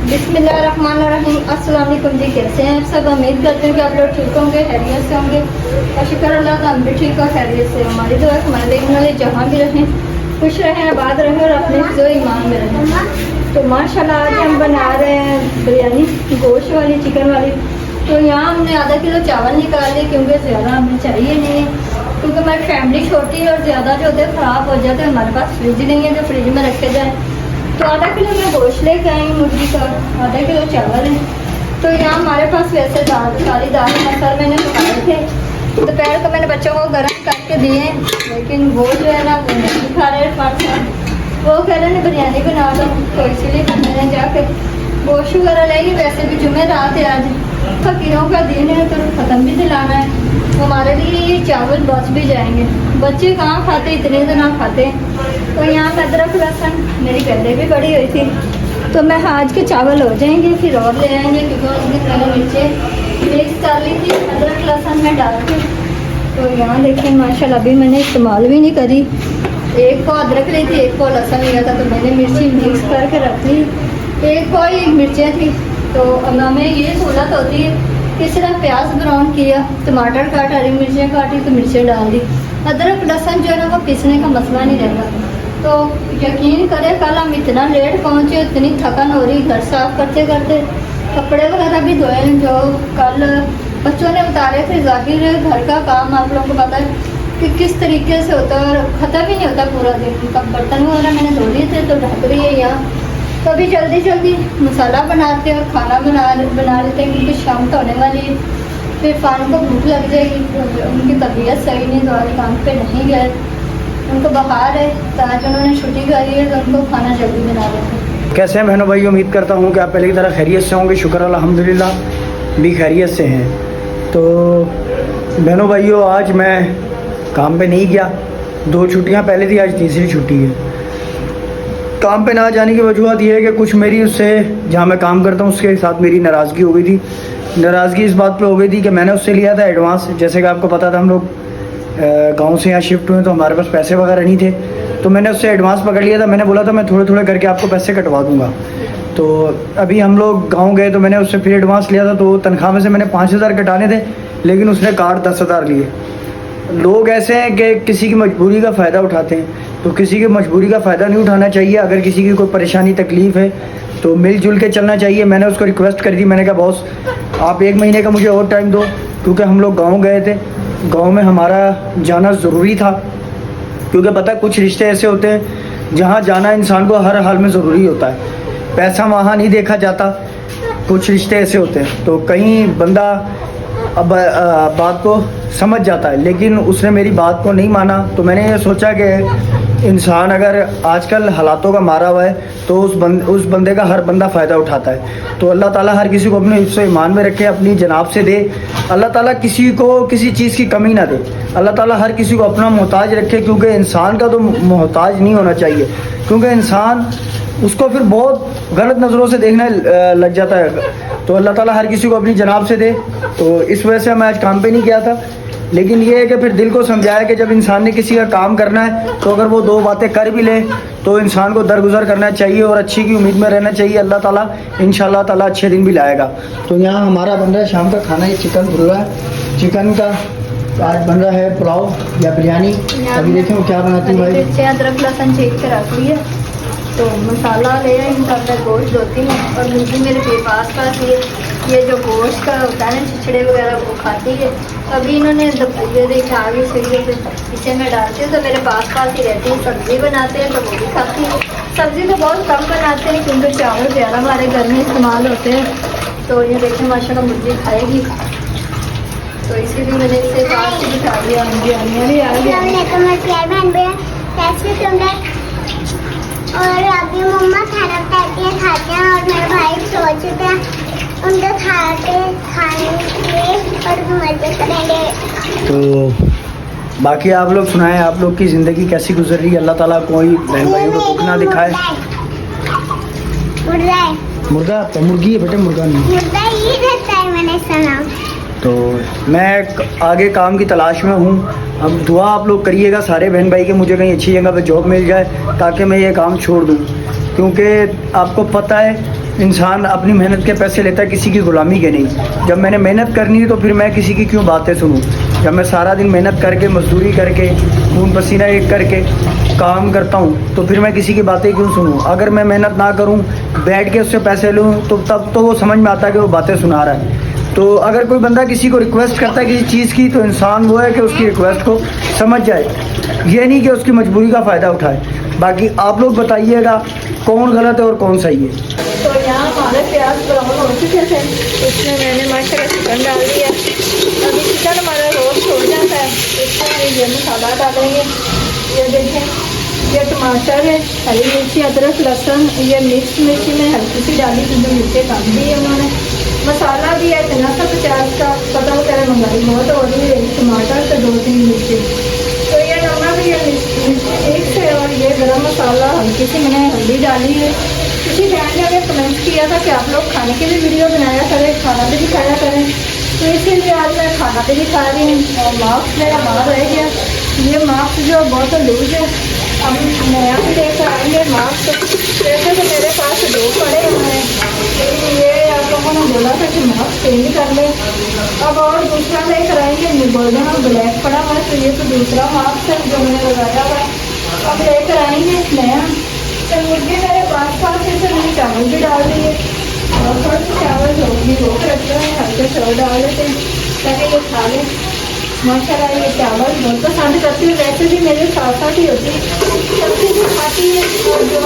बिस्मिल्लाहिर्रहमानिर्रहीम। अस्सलाम वालेकुम जी, कैसे हैं आप सब? उम्मीद करते हैं कि आप लोग ठीक होंगे, खैरियत से होंगे और शुक्र अल्लाह का हम भी ठीक और खैरियत से। हमारी दुआ है हमारे देखने वाले जहाँ भी रहें, खुश रहें, आबाद रहें और अपने जो ईमान में रहें। तो माशाल्लाह आज हम बना रहे हैं बिरयानी, गोश्त वाली, चिकन वाली। तो यहाँ हमने आधा किलो चावल निकाल लिए क्योंकि ज़्यादा हमें चाहिए नहीं है, क्योंकि हमारी फैमिली छोटी है और ज़्यादा जो होते हैं ख़राब हो जाते हैं। हमारे पास फ्रिज नहीं है जो फ्रिज में रखे जाए। तो आधा किलो मैं गोश्त लेके आई मुर्गी का, आधा किलो चावल है। तो यहाँ हमारे पास वैसे दाल, सारी दाल मसाले मैंने पकाए थे। दोपहर को मैंने बच्चों को गर्म करके दिए, लेकिन वो जो है ना वो नहीं खा रहे पार्सा। वो कह रहे हैं बिरयानी बना दो, तो इसीलिए मैंने जाके गोश्त वगैरह ले ली। वैसे भी जुमे रात है, आज फकीरों का दिन है तो ख़त्म भी दिलाना है। हमारे लिए ये चावल बच भी जाएंगे। बच्चे कहाँ खाते, इतने तो ना खाते। तो यहाँ अदरक लहसुन मेरी पहले भी बड़ी हुई थी, तो मैं आज के चावल हो जाएंगे, फिर और ले आएंगे, क्योंकि उसमें पहले मिर्चें मिक्स कर ली थी अदरक लहसुन में डाल के। तो यहाँ देखें माशाल्लाह अभी मैंने इस्तेमाल भी नहीं करी। एक को अदरक ली थी, एक को लहसुन लिया था, तो मैंने मिर्ची मिक्स करके रख ली। एक को ही मिर्चें थी, तो अब हमें ये सहूलत होती है कि इस तरह प्याज ब्राउन किया, टमाटर काटा, हरी मिर्चें काटी तो मिर्चें डाल दी। अदरक लहसुन जो है ना वो पीसने का मसला नहीं रहता। तो यकीन करें कल हम इतना लेट पहुँचे, इतनी थकन हो रही, घर साफ करते करते, कपड़े वगैरह भी धोए जो कल बच्चों ने बता रहे थे। जाहिर है घर का काम आप लोगों को पता है कि किस तरीके से होता है और ख़त्म ही नहीं होता पूरा दिन। तब बर्तन वगैरह मैंने धो लिए थे तो ढक रही है यहाँ। तो अभी जल्दी जल्दी मसाला बनाते हैं और खाना बना लेते हैं, क्योंकि शाम तो होने वाली है। फिर फान को भूख लग जाएगी, उनकी तबीयत सही नहीं, तो आज काम पे नहीं गए, उनको बुखार है, तो आज उन्होंने छुट्टी करी है, तो उनको खाना जल्दी बना देते हैं। कैसे हैं बहनों भाई? उम्मीद करता हूँ कि आप पहले की तरह खैरियत से होंगे। शुक्र अल्हम्दुलिल्लाह भी खैरियत से हैं। तो बहनों भाइयों, आज मैं काम पे नहीं गया। 2 छुट्टियाँ पहले थी, आज तीसरी छुट्टी है। काम पे ना जाने की वजूहत ये है कि कुछ मेरी उससे, जहाँ मैं काम करता हूँ उसके साथ मेरी नाराज़गी हो गई थी। नाराज़गी इस बात पे हो गई थी कि मैंने उससे लिया था एडवांस। जैसे कि आपको पता था हम लोग गांव से यहाँ शिफ्ट हुए, तो हमारे पास पैसे वगैरह नहीं थे, तो मैंने उससे एडवांस पकड़ लिया था। मैंने बोला था मैं थोड़े थोड़े करके आपको पैसे कटवा दूँगा। तो अभी हम लोग गाँव गए तो मैंने उससे फिर एडवांस लिया था, तो तनख्वाह में से मैंने 5,000 कटाने थे, लेकिन उसने कार्ड 10,000 लिए। लोग ऐसे हैं कि किसी की मजबूरी का फ़ायदा उठाते हैं, तो किसी की मजबूरी का फ़ायदा नहीं उठाना चाहिए। अगर किसी की कोई परेशानी तकलीफ़ है तो मिलजुल के चलना चाहिए। मैंने उसको रिक्वेस्ट करी थी, मैंने कहा बॉस आप 1 महीने का मुझे और टाइम दो, क्योंकि हम लोग गांव गए थे, गांव में हमारा जाना ज़रूरी था। क्योंकि पता कुछ रिश्ते ऐसे होते हैं जहाँ जाना इंसान को हर हाल में ज़रूरी होता है, पैसा वहाँ नहीं देखा जाता। कुछ रिश्ते ऐसे होते हैं, तो कहीं बंदा अब बात को समझ जाता है, लेकिन उसने मेरी बात को नहीं माना। तो मैंने ये सोचा कि इंसान अगर आजकल हालातों का मारा हुआ है तो उस बंदे का हर बंदा फ़ायदा उठाता है। तो अल्लाह ताला हर किसी को अपने हिफ्ज़ ईमान में रखे, अपनी जनाब से दे। अल्लाह ताला किसी को किसी चीज़ की कमी ना दे। अल्लाह ताला हर किसी को अपना मोहताज रखे, क्योंकि इंसान का तो मोहताज नहीं होना चाहिए, क्योंकि इंसान उसको फिर बहुत गलत नज़रों से देखने लग जाता है। तो अल्लाह ताला हर किसी को अपनी जनाब से दे। तो इस वजह से मैं आज काम पे नहीं गया था, लेकिन ये है कि फिर दिल को समझाया कि जब इंसान ने किसी का काम करना है तो अगर वो 2 बातें कर भी ले तो इंसान को दरगुजर करना चाहिए और अच्छी की उम्मीद में रहना चाहिए। अल्लाह ताला इंशाल्लाह ताला अच्छे दिन भी लाएगा। तो यहाँ हमारा बन रहा है शाम का खाना, ये चिकन भुन रहा है। चिकन का आज बन रहा है पुलाव या बिरयानी। अभी देखें वो क्या बनाती है भाई। अदरक लहसुन छील के रख लिया, तो मसाला ले आई, मैं गोश्त धोती हूँ और मुर्गी मेरे पास ये जो गोश्त का होता है ना, छिछड़े वगैरह वो खाती है। अभी इन्होंने ये देखा आगे से इसे मैं डालती हूँ, तो मेरे पास ही रहती है। सब्ज़ी बनाते हैं तो वो भी खाती है। सब्ज़ी तो बहुत कम बनाते हैं, क्योंकि चावल ज़्यादा हमारे घर में इस्तेमाल होते हैं। तो ये देखें माशाल्लाह मुर्गी खाएगी, तो इसीलिए मैंने इसे पास ही बिठा दिया। बिरयानी भी आ गया। और अभी मम्मा खाना खाते हैं और मेरे भाई सो चुके हैं, उनको खाने और मजे करेंगे। तो बाकी आप लोग सुनाएं, आप लोग की ज़िंदगी कैसी गुजर रही है? अल्लाह ताला कोई बहन भाइयों को दुख ना दिखाए। मुर्गा तो मुर्गी है बेटे, मुर्गा नहीं। मुर्गा ये रहता है, मैंने सुना। तो मैं आगे काम की तलाश में हूँ। अब दुआ आप लोग करिएगा सारे बहन भाई के, मुझे कहीं अच्छी जगह पे जॉब मिल जाए ताकि मैं ये काम छोड़ दूँ। क्योंकि आपको पता है इंसान अपनी मेहनत के पैसे लेता है, किसी की गुलामी के नहीं। जब मैंने मेहनत करनी है तो फिर मैं किसी की क्यों बातें सुनूं। जब मैं सारा दिन मेहनत करके, मजदूरी करके, खून पसीना एक करके काम करता हूं तो फिर मैं किसी की बातें क्यों सुनूं। अगर मैं मेहनत ना करूं, बैठ के उससे पैसे लूं, तो तब तो वो समझ में आता है कि वो बातें सुना रहा है। तो अगर कोई बंदा किसी को रिक्वेस्ट करता है किसी चीज़ की, तो इंसान वो है कि उसकी रिक्वेस्ट को समझ जाए, ये नहीं कि उसकी मजबूरी का फ़ायदा उठाए। बाकी आप लोग बताइएगा कौन गलत है और कौन सही है। तो यहाँ हमारे प्याज ब्राउन हो चुके थे, इसमें मैंने माशाल्लाह चिकन डाल दिया। अभी चिकन हमारा रोस्ट हो जाता है, इसमें ये मसाला डालेंगे। ये देखें, ये टमाटर है, हरी मिर्ची, अदरक, लहसुन, ये मिक्स मिर्ची में हल्की सी डाली क्योंकि मिर्चें कम दी है उन्होंने। मसाला भी है इतना सा 50 का, पता होता है महंगाई बहुत हो रही है। टमाटर से 2-3 मिर्ची, तो ये नमक, ये मिर्ची एक से, और ये गरम मसाला हल्की सी मैंने हल्दी डाली है। इसी बहन ने हमें कमेंट किया था कि आप लोग खाने की भी वीडियो बनाया करें, खाना भी दिखाया करें, तो इसीलिए आज मैं खाना भी दिखा रही हूँ। और मास्क मेरा बाहर रह गया, ये मास्क जो बहुत लूज है, अब नया भी लेकर आएंगे मास्क। वैसे तो मेरे पास 2 पड़े हुए हैं, लेकिन ये आप लोगों ने बोला था कि मास्क चेंज कर ले, अब और दूसरा लेकर आएंगे। गोल्डन और ब्लैक पड़ा हुआ है, तो ये तो दूसरा मास्क है जो मैंने लगाया हुआ है, अब लेकर आएंगे नया। तो मुर्गी मेरे पास है, तो मैंने चावल भी डाल दिए, और थोड़े से चावल होगी वो रखते हैं, हल्के चावल डाल देते हैं ताकि ये खा लें। माशाल्लाह ये चावल बहुत पसंद करती हूँ, वैसे भी मेरे साथ साथ ही होती है, सब्जी भी खाती है, और जो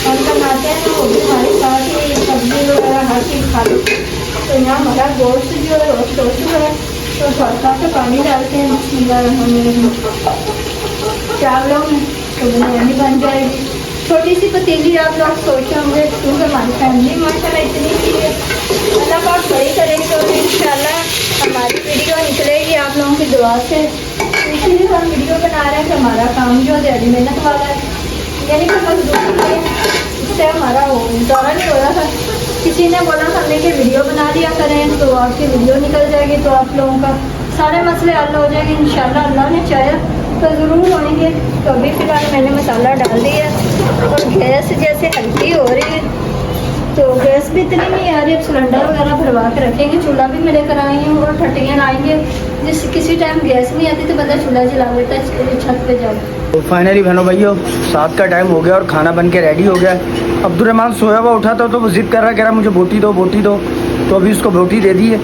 हम बनाते हैं वो भी हमारे साथ ही सब्जी वगैरह हर चीज़ खा लेते हैं। तो यहाँ हमारा गोश्त जो है रोस्ट हो चुका है, तो थोड़ा सा पानी डालते हैं चावलों में, तो बिरयानी बन जाएगी। छोटी सी पतीली आप लोग सोचे होंगे, क्योंकि हमारी फैमिली माशाल्लाह इतनी सी है। अल्लाह पाक सही करेंगे तो इंशाल्लाह हमारी वीडियो निकलेगी आप लोगों की दुआ से। इसीलिए हम वीडियो बना रहे हैं कि हमारा काम जो है मेहनत वाला है, यानी कि मजदूरी है, इससे हमारा गुजारा नहीं हो रहा था। किसी ने बोला था हमें कि वीडियो बना दिया करें तो आपकी वीडियो निकल जाएगी, तो आप लोगों का सारे मसले हल हो जाएंगे इंशाल्लाह, अल्लाह ने चाहा तो ज़रूर होंगे। तो अभी फ़िलहाल मैंने मसाला डाल दिया, और गैस जैसे हल्की हो रही है, तो गैस भी इतनी नहीं आ रही। अब सिलेंडर वगैरह भरवा के रखेंगे, चूल्हा भी मैं लेकर आई हूँ, और ठटियाँ लाएंगे। जिस किसी टाइम गैस नहीं आती तो बंदा चूल्हा जला लेता है छत पे जाकर। तो फाइनली बहनों भाइयों 7 का टाइम हो गया और खाना बन के रेडी हो गया है। अब्दुर्रहमान सोया हुआ उठा था, तो वो ज़िद कर रहा, कह रहा मुझे बोटी दो, बोटी दो। तो अभी उसको बोटी दे दी है,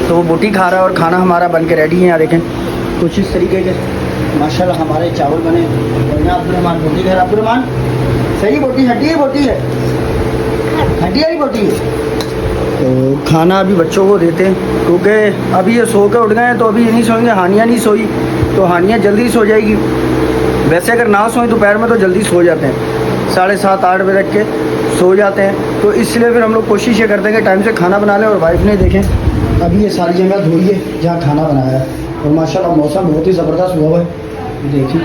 तो वो बोटी खा रहा है, और खाना हमारा बन के रेडी है। यहाँ देखें कुछ इस तरीके के माशाल्लाह हमारे चावल बने। और यहाँ अब्दुर्रहमान बोटी कह रहा, अब्दुर्रहमान सही बोटी, हड्डी है, बोटी है, हड्डी वाली बोटी है। तो खाना अभी बच्चों को देते हैं, क्योंकि अभी ये सो के उठ गए हैं, तो अभी ये नहीं सोएंगे। हानिया नहीं सोई, तो हानिया जल्दी सो जाएगी। वैसे अगर ना सोएं दोपहर में तो जल्दी सो जाते हैं, 7:30-8 बजे तक के सो जाते हैं। तो इसलिए फिर हम लोग कोशिश ये करते हैं कि टाइम से खाना बना लें। और वाइफ ने देखें अभी ये सारी जगह धोई है जहाँ खाना बनाया है, और माशाल्लाह मौसम बहुत ही ज़बरदस्त हुआ है। देखिए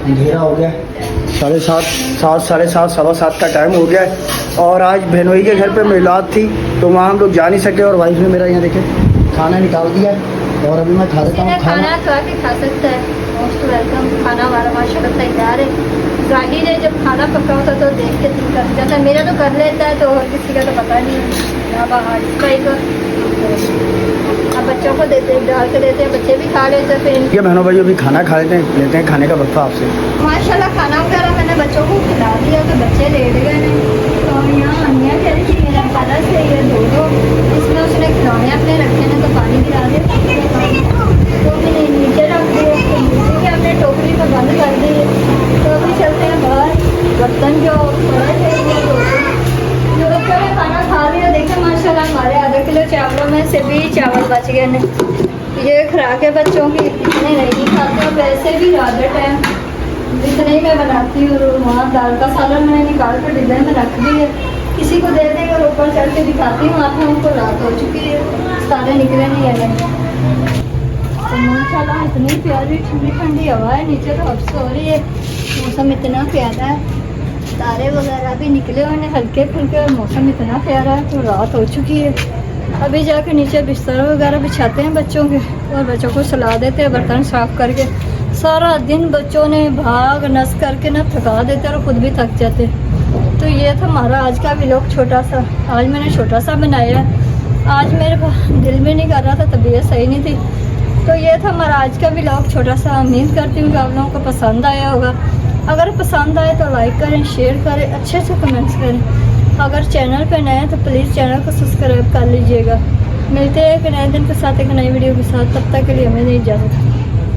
अंधेरा हो गया, 7:30 सवा 7 का टाइम हो गया है। और आज बहनोई के घर पे मिलाद थी, तो वहाँ हम लोग जा नहीं सके, और वाइफ ने मेरा यहाँ देखे खाना निकाल दिया है, और अभी मैं खा लेता हूँ खाना। खा के खा सकता है, मोस्ट वेलकम। खाना हमारा माशाल्लाह तैयार है। जाहिर है जब खाना पका होता तो देख के दिल कर जाता है, मेरा तो कर लेता है, तो और किसी का तो पता नहीं है। अब बच्चों को देते हैं, डाल के देते हैं, बच्चे भी खा लेते हैं। फिर ये बहनों भाई अभी खाना खा लेते हैं खाने का वक्त आपसे। माशाल्लाह खाना वगैरह मैंने बच्चों को खिला दिया, तो बच्चे लेट गए हैं। तो यहाँ अनिया कह रही थी मेरा खाना से ये धो दो, इसमें उसने खिलौने अपने रखे हैं, तो पानी गिरा दिया, तो मैंने नीचे रख दिए, तो हमने टोकरी में बंद कर दी है। तो अभी चलते हैं बाहर, बर्तन जो पड़े थे वो धोते। जो बच्चों ने खाना खा लिया, देखें माशाल्लाह हमारे आधा किलो चावलों में से भी चावल बच गए हैं। ये खुराक है बच्चों की, इतने नहीं खाते, वैसे भी ज़्यादा टाइम जितने ही मैं बनाती हूँ। वहाँ दाल का सालन मैंने निकाल कर डिब्बे में रख दी है, किसी को दे देंगे, और ऊपर चढ़ के दिखाती हूँ आप लोगों को। रात हो चुकी है, सारे निकले नहीं है। तो माशाल्लाह इतनी प्यारी ठंडी ठंडी हवा है, नीचे तो हफ्स हो रही है, मौसम इतना प्यारा है, तारे वगैरह भी निकले हुए हैं हल्के फुल्के, और मौसम इतना प्यारा है। तो रात हो चुकी है, अभी जाके नीचे बिस्तर वगैरह बिछाते हैं बच्चों के, और बच्चों को सुला देते हैं बर्तन साफ़ करके। सारा दिन बच्चों ने भाग नस करके ना थका देते और ख़ुद भी थक जाते। तो ये था हमारा आज का व्लॉग छोटा सा। आज मैंने छोटा सा बनाया है। आज मेरे दिल में नहीं कर रहा था, तबीयत सही नहीं थी, तो ये था हमारा आज का व्लॉग छोटा सा। उम्मीद करती हूँ कि आप लोगों को पसंद आया होगा। अगर पसंद आए तो लाइक करें, शेयर करें, अच्छे से कमेंट्स करें। अगर चैनल पर नए हैं तो प्लीज़ चैनल को सब्सक्राइब कर लीजिएगा। मिलते हैं एक नए दिन के साथ, एक नई वीडियो के साथ। तब तक के लिए हमें नहीं इजाज़त।